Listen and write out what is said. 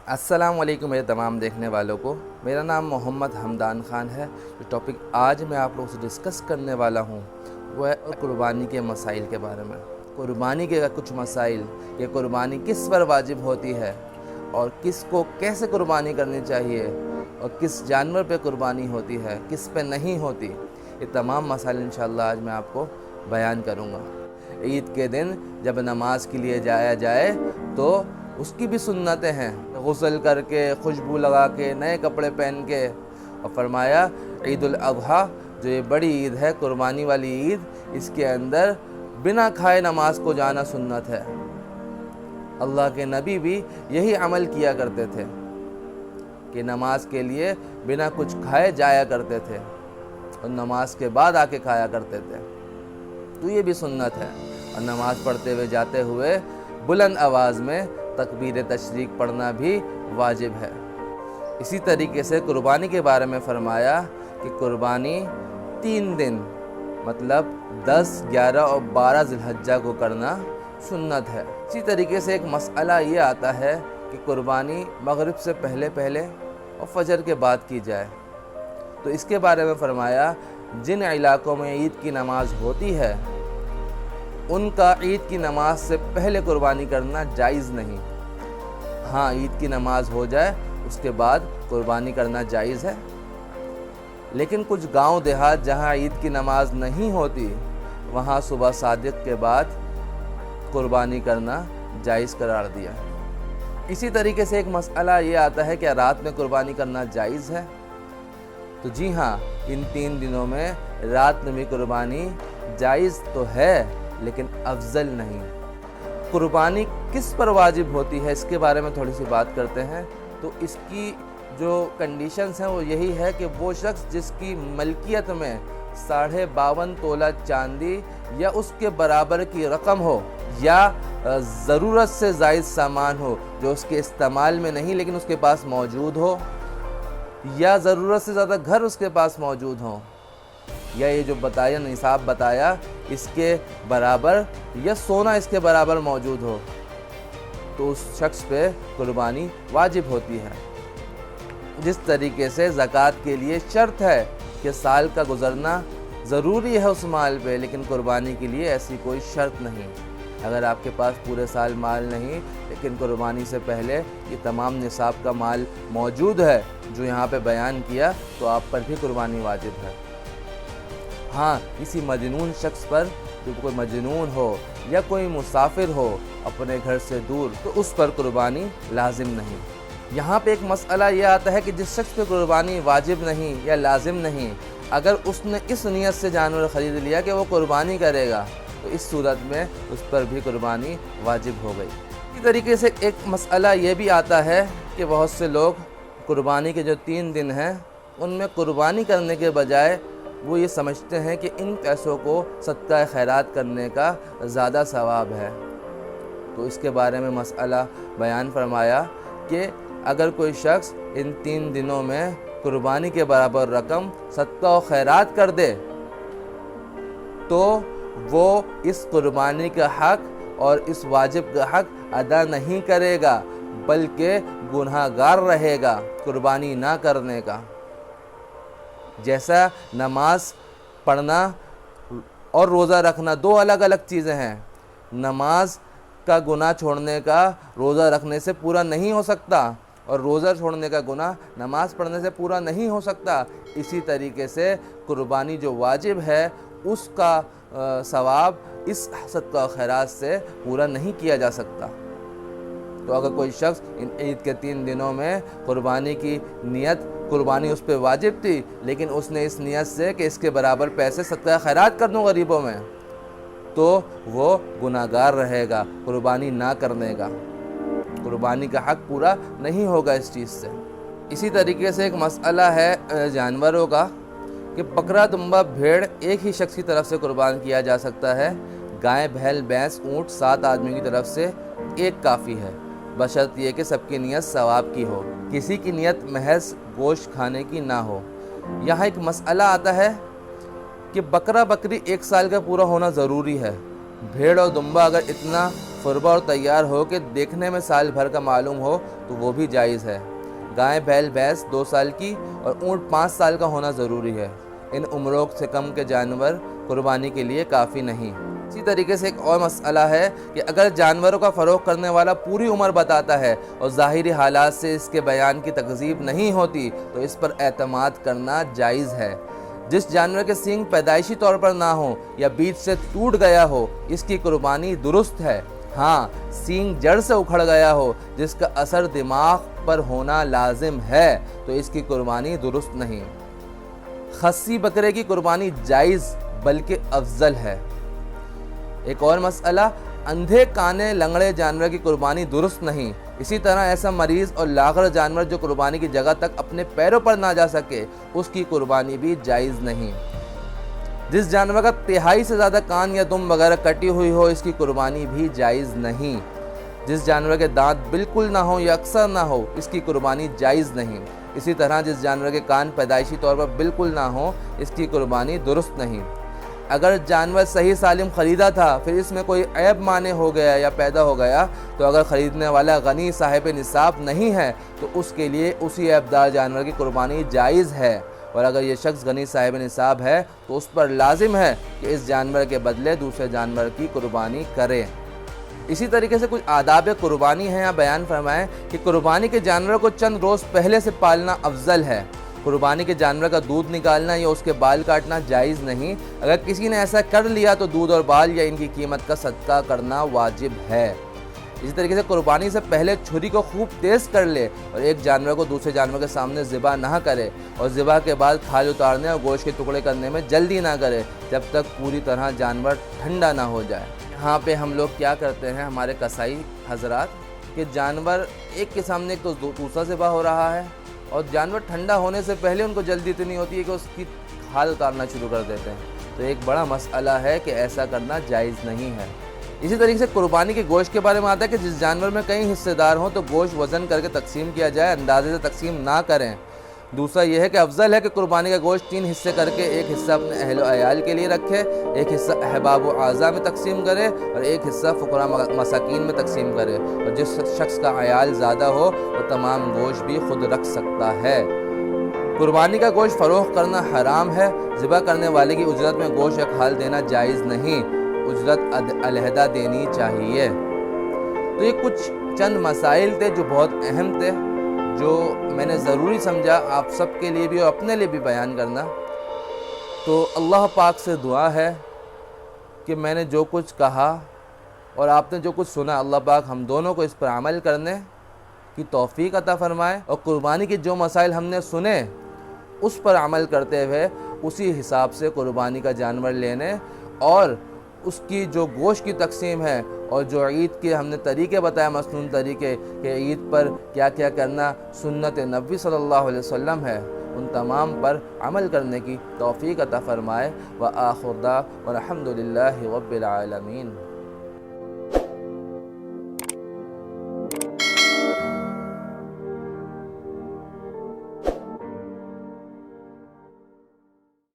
السلام علیکم میرے تمام دیکھنے والوں کو، میرا نام محمد حمدان خان ہے۔ جو ٹاپک آج میں آپ لوگوں سے ڈسکس کرنے والا ہوں وہ ہے قربانی کے مسائل کے بارے میں۔ قربانی کے کچھ مسائل کہ قربانی کس پر واجب ہوتی ہے اور کس کو کیسے قربانی کرنی چاہیے اور کس جانور پہ قربانی ہوتی ہے، کس پہ نہیں ہوتی، یہ تمام مسائل انشاءاللہ آج میں آپ کو بیان کروں گا۔ عید کے دن جب نماز کے لیے جایا جائے تو اس کی بھی سنتیں ہیں، غسل کر کے، خوشبو لگا کے، نئے کپڑے پہن کے، اور فرمایا عید الاضحیٰ جو یہ بڑی عید ہے، قربانی والی عید، اس کے اندر بنا کھائے نماز کو جانا سنت ہے۔ اللہ کے نبی بھی یہی عمل کیا کرتے تھے کہ نماز کے لیے بنا کچھ کھائے جایا کرتے تھے اور نماز کے بعد آ کے کھایا کرتے تھے، تو یہ بھی سنت ہے۔ اور نماز پڑھتے ہوئے جاتے ہوئے بلند آواز میں تکبیر تشریق پڑھنا بھی واجب ہے۔ اسی طریقے سے قربانی کے بارے میں فرمایا کہ قربانی 3 دن مطلب 10، 11 اور 12 ذی الحجہ کو کرنا سنت ہے۔ اسی طریقے سے ایک مسئلہ یہ آتا ہے کہ قربانی مغرب سے پہلے اور فجر کے بعد کی جائے، تو اس کے بارے میں فرمایا جن علاقوں میں عید کی نماز ہوتی ہے ان کا عید کی نماز سے پہلے قربانی کرنا جائز نہیں۔ ہاں، عید کی نماز ہو جائے اس کے بعد قربانی کرنا جائز ہے، لیکن کچھ گاؤں دیہات جہاں عید کی نماز نہیں ہوتی وہاں صبح صادق کے بعد قربانی کرنا جائز قرار دیا ہے۔ اسی طریقے سے ایک مسئلہ یہ آتا ہے کہ رات میں قربانی کرنا جائز ہے، تو جی ہاں، ان 3 دنوں میں رات میں بھی قربانی جائز تو ہے لیکن افضل نہیں۔ قربانی کس پر واجب ہوتی ہے اس کے بارے میں تھوڑی سی بات کرتے ہیں، تو اس کی جو کنڈیشنز ہیں وہ یہی ہے کہ وہ شخص جس کی ملکیت میں 52.5 تولہ چاندی یا اس کے برابر کی رقم ہو، یا ضرورت سے زائد سامان ہو جو اس کے استعمال میں نہیں لیکن اس کے پاس موجود ہو، یا ضرورت سے زیادہ گھر اس کے پاس موجود ہوں، یا یہ جو بتایا نصاب بتایا اس کے برابر یا سونا اس کے برابر موجود ہو، تو اس شخص پہ قربانی واجب ہوتی ہے۔ جس طریقے سے زکوٰۃ کے لیے شرط ہے کہ سال کا گزرنا ضروری ہے اس مال پہ، لیکن قربانی کے لیے ایسی کوئی شرط نہیں۔ اگر آپ کے پاس پورے سال مال نہیں لیکن قربانی سے پہلے یہ تمام نصاب کا مال موجود ہے جو یہاں پہ بیان کیا، تو آپ پر بھی قربانی واجب ہے۔ ہاں، کسی مجنون شخص پر، جو کوئی مجنون ہو یا کوئی مسافر ہو اپنے گھر سے دور، تو اس پر قربانی لازم نہیں۔ یہاں پہ ایک مسئلہ یہ آتا ہے کہ جس شخص پہ قربانی واجب نہیں یا لازم نہیں، اگر اس نے اس نیت سے جانور خرید لیا کہ وہ قربانی کرے گا، تو اس صورت میں اس پر بھی قربانی واجب ہو گئی۔ اسی طریقے سے ایک مسئلہ یہ بھی آتا ہے کہ بہت سے لوگ قربانی کے جو 3 دن ہیں ان میں قربانی کرنے کے بجائے وہ یہ سمجھتے ہیں کہ ان پیسوں کو صدقہ خیرات کرنے کا زیادہ ثواب ہے، تو اس کے بارے میں مسئلہ بیان فرمایا کہ اگر کوئی شخص ان 3 دنوں میں قربانی کے برابر رقم صدقہ و خیرات کر دے تو وہ اس قربانی کا حق اور اس واجب کا حق ادا نہیں کرے گا، بلکہ گناہ گار رہے گا قربانی نہ کرنے کا۔ جیسا نماز پڑھنا اور روزہ رکھنا 2 الگ الگ چیزیں ہیں، نماز کا گناہ چھوڑنے کا روزہ رکھنے سے پورا نہیں ہو سکتا، اور روزہ چھوڑنے کا گناہ نماز پڑھنے سے پورا نہیں ہو سکتا۔ اسی طریقے سے قربانی جو واجب ہے اس کا ثواب اس صدقہ و خیرات سے پورا نہیں کیا جا سکتا۔ تو اگر کوئی شخص ان عید کے 3 دنوں میں قربانی کی نیت، قربانی اس پہ واجب تھی لیکن اس نے اس نیت سے کہ اس کے برابر پیسے صدقہ خیرات کر دوں غریبوں میں، تو وہ گناہ گار رہے گا قربانی نہ کرنے کا، قربانی کا حق پورا نہیں ہوگا اس چیز سے۔ اسی طریقے سے ایک مسئلہ ہے جانوروں کا کہ بکرا، دمبا، بھیڑ ایک ہی شخص کی طرف سے قربان کیا جا سکتا ہے، گائے، بھیل، بھینس، اونٹ 7 آدمی کی طرف سے ایک کافی ہے، بشرط یہ کہ سب کی نیت ثواب کی ہو، کسی کی نیت محض گوشت کھانے کی نہ ہو۔ یہاں ایک مسئلہ آتا ہے کہ بکرا بکری 1 سال کا پورا ہونا ضروری ہے، بھیڑ اور دمبا اگر اتنا فربہ اور تیار ہو کہ دیکھنے میں سال بھر کا معلوم ہو تو وہ بھی جائز ہے۔ گائے بیل بھینس 2 سال کی اور اونٹ 5 سال کا ہونا ضروری ہے۔ ان عمروں سے کم کے جانور قربانی کے لیے کافی نہیں۔ اسی طریقے سے ایک اور مسئلہ ہے کہ اگر جانوروں کا فروخت کرنے والا پوری عمر بتاتا ہے اور ظاہری حالات سے اس کے بیان کی تکذیب نہیں ہوتی تو اس پر اعتماد کرنا جائز ہے۔ جس جانور کے سینگ پیدائشی طور پر نہ ہو یا بیچ سے ٹوٹ گیا ہو اس کی قربانی درست ہے۔ ہاں، سینگ جڑ سے اکھڑ گیا ہو جس کا اثر دماغ پر ہونا لازم ہے تو اس کی قربانی درست نہیں۔ خصی بکرے کی قربانی جائز بلکہ افضل ہے۔ ایک اور مسئلہ، اندھے کانے لنگڑے جانور کی قربانی درست نہیں۔ اسی طرح ایسا مریض اور لاغر جانور جو قربانی کی جگہ تک اپنے پیروں پر نہ جا سکے اس کی قربانی بھی جائز نہیں۔ جس جانور کا 1/3 سے زیادہ کان یا دم وغیرہ کٹی ہوئی ہو اس کی قربانی بھی جائز نہیں۔ جس جانور کے دانت بالکل نہ ہو یا اکثر نہ ہو اس کی قربانی جائز نہیں۔ اسی طرح جس جانور کے کان پیدائشی طور پر بالکل نہ ہو اس کی قربانی درست نہیں۔ اگر جانور صحیح سالم خریدا تھا پھر اس میں کوئی عیب مانے ہو گیا یا پیدا ہو گیا تو اگر خریدنے والا غنی صاحب نصاب نہیں ہے تو اس کے لیے اسی عیبدار جانور کی قربانی جائز ہے، اور اگر یہ شخص غنی صاحب نصاب ہے تو اس پر لازم ہے کہ اس جانور کے بدلے دوسرے جانور کی قربانی کرے۔ اسی طریقے سے کچھ آداب قربانی ہیں، یہاں بیان فرمائیں کہ قربانی کے جانور کو چند روز پہلے سے پالنا افضل ہے۔ قربانی کے جانور کا دودھ نکالنا یا اس کے بال کاٹنا جائز نہیں۔ اگر کسی نے ایسا کر لیا تو دودھ اور بال یا ان کی قیمت کا صدقہ کرنا واجب ہے۔ اسی طریقے سے قربانی سے پہلے چھری کو خوب تیز کر لے اور ایک جانور کو دوسرے جانور کے سامنے ذبح نہ کرے، اور ذبح کے بعد کھال اتارنے اور گوشت کے ٹکڑے کرنے میں جلدی نہ کرے جب تک پوری طرح جانور ٹھنڈا نہ ہو جائے۔ یہاں پہ ہم لوگ کیا کرتے ہیں ہمارے کسائی حضرات کہ جانور ایک کے سامنے ایک تو دوسرا ذبح ہو رہا ہے اور جانور ٹھنڈا ہونے سے پہلے ان کو جلدی اتنی ہوتی ہے کہ اس کی کھال اتارنا شروع کر دیتے ہیں، تو ایک بڑا مسئلہ ہے کہ ایسا کرنا جائز نہیں ہے۔ اسی طریقے سے قربانی کے گوشت کے بارے میں آتا ہے کہ جس جانور میں کئی حصے دار ہوں تو گوشت وزن کر کے تقسیم کیا جائے، اندازے سے تقسیم نہ کریں۔ دوسرا یہ ہے کہ افضل ہے کہ قربانی کا گوشت 3 حصے کر کے ایک حصہ اپنے اہل و عیال کے لیے رکھے، ایک حصہ احباب و اعزاء میں تقسیم کرے اور ایک حصہ فقراء مساکین میں تقسیم کرے، اور جس شخص کا عیال زیادہ ہو وہ تمام گوشت بھی خود رکھ سکتا ہے۔ قربانی کا گوشت فروخت کرنا حرام ہے۔ ذبح کرنے والے کی اجرت میں گوشت یا کھال دینا جائز نہیں، اجرت علیحدہ دینی چاہیے۔ تو یہ کچھ چند مسائل تھے جو بہت اہم تھے، جو میں نے ضروری سمجھا آپ سب کے لیے بھی اور اپنے لیے بھی بیان کرنا۔ تو اللہ پاک سے دعا ہے کہ میں نے جو کچھ کہا اور آپ نے جو کچھ سنا، اللہ پاک ہم دونوں کو اس پر عمل کرنے کی توفیق عطا فرمائے، اور قربانی کے جو مسائل ہم نے سنے اس پر عمل کرتے ہوئے اسی حساب سے قربانی کا جانور لینے اور اس کی جو گوشت کی تقسیم ہے اور جو عید کے ہم نے طریقے بتائے، مسنون طریقے کہ عید پر کیا کیا کرنا سنت نبی صلی اللہ علیہ وسلم ہے، ان تمام پر عمل کرنے کی توفیق عطا فرمائے۔ وآخر دعوانا الحمد للہ رب العالمین۔